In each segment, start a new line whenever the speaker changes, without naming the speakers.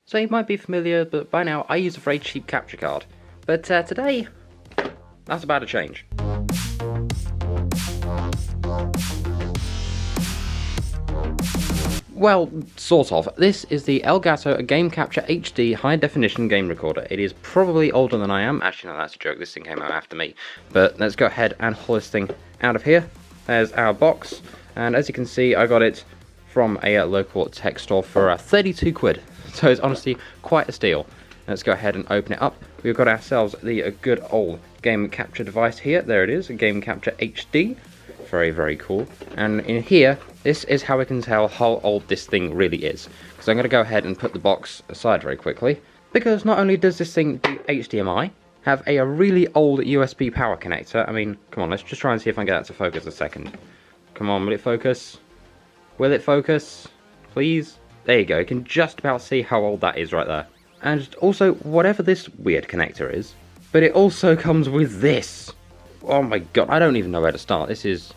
So you might be familiar, but by now I use a very cheap capture card. But today, that's about to change. Well, sort of. This is the Elgato Game Capture HD High Definition Game Recorder. It is probably older than I am. Actually, no, that's a joke. This thing came out after me. But let's go ahead and haul this thing out of here. There's our box. And as you can see, I got it from a local tech store for 32 quid. So it's honestly quite a steal. Let's go ahead and open it up. We've got ourselves the good old game capture device here. There it is, a Game Capture HD. Very, very cool. And in here, this is how we can tell how old this thing really is. Because I'm going to go ahead and put the box aside very quickly. Because not only does this thing do HDMI, have a really old USB power connector. I mean, come on, let's just try and see if I can get that to focus a second. Come on, will it focus? Will it focus? Please? There you go, you can just about see how old that is right there. And also, whatever this weird connector is, but it also comes with this. Oh my god, I don't even know where to start. This is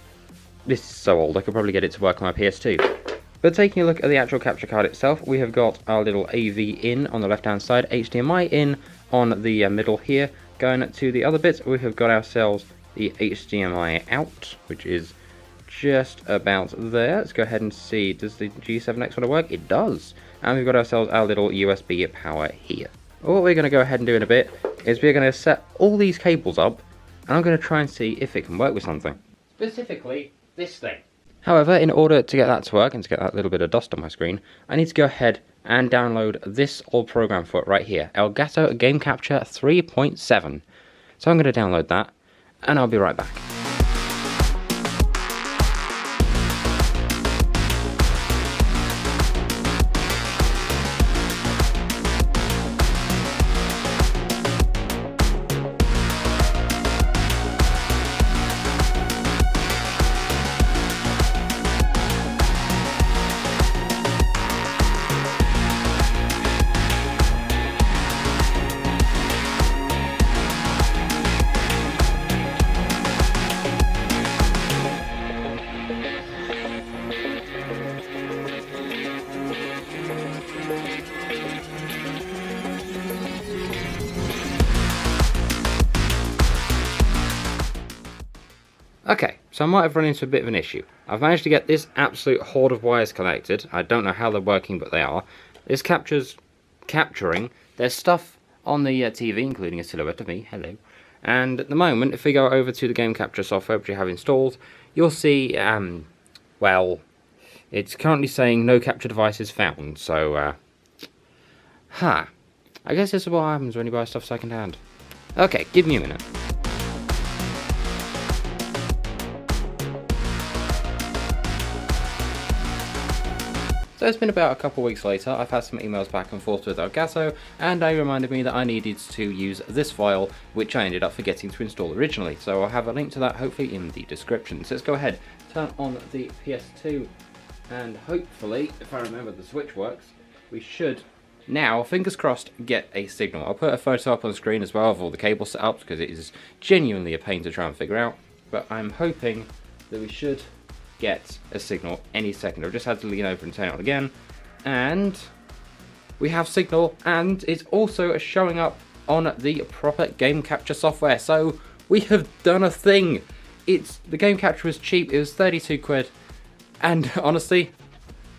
so old, I could probably get it to work on my PS2. But taking a look at the actual capture card itself, we have got our little AV in on the left hand side, HDMI in on the middle here. Going to the other bits, we have got ourselves the HDMI out, which is just about there. Let's go ahead and see, does the G7X want to work? It does. And we've got ourselves our little USB power here. What we're going to go ahead and do in a bit is we're going to set all these cables up, and I'm going to try and see if it can work with something. Specifically, this thing. However, in order to get that to work and to get that little bit of dust on my screen, I need to go ahead and download this old program for it right here, Elgato Game Capture 3.7. So I'm going to download that, and I'll be right back. Okay, so I might have run into a bit of an issue. I've managed to get this absolute horde of wires connected. I don't know how they're working, but they are. This capturing. There's stuff on the TV, including a silhouette of me. Hello. And at the moment, if we go over to the Game Capture software, which you have installed, you'll see, well, it's currently saying no capture devices found. So, I guess this is what happens when you buy stuff second hand. Okay, give me a minute. So it's been about a couple weeks later. I've had some emails back and forth with Elgato, and they reminded me that I needed to use this file, which I ended up forgetting to install originally. So I'll have a link to that hopefully in the description. So let's go ahead, turn on the PS2, and hopefully, if I remember the switch works, we should now, fingers crossed, get a signal. I'll put a photo up on the screen as well of all the cable setups, because it is genuinely a pain to try and figure out. But I'm hoping that we should get a signal any second. I've just had to lean over and turn it on again, and we have signal, and it's also showing up on the proper game capture software. So we have done a thing. The game capture was cheap. It was 32 quid, and honestly,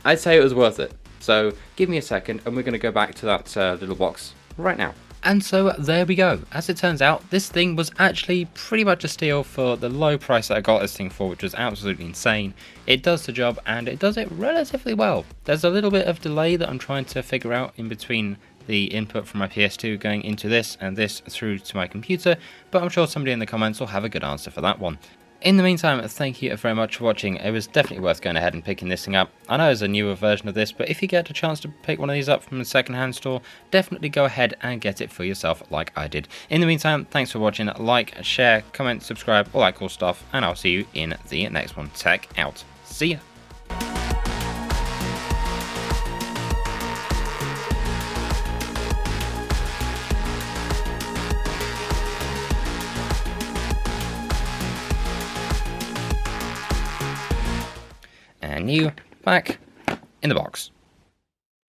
I'd say it was worth it. So give me a second, and we're going to go back to that little box right now. And so there we go. As it turns out, this thing was actually pretty much a steal for the low price that I got this thing for, which was absolutely insane. It does the job, and it does it relatively well. There's a little bit of delay that I'm trying to figure out in between the input from my PS2 going into this and this through to my computer, but I'm sure somebody in the comments will have a good answer for that one. In the meantime, thank you very much for watching. It was definitely worth going ahead and picking this thing up. I know there's a newer version of this, but if you get a chance to pick one of these up from a second-hand store, definitely go ahead and get it for yourself like I did. In the meantime, thanks for watching. Like, share, comment, subscribe, all that cool stuff, and I'll see you in the next one. Tech out. See ya. And you back in the box.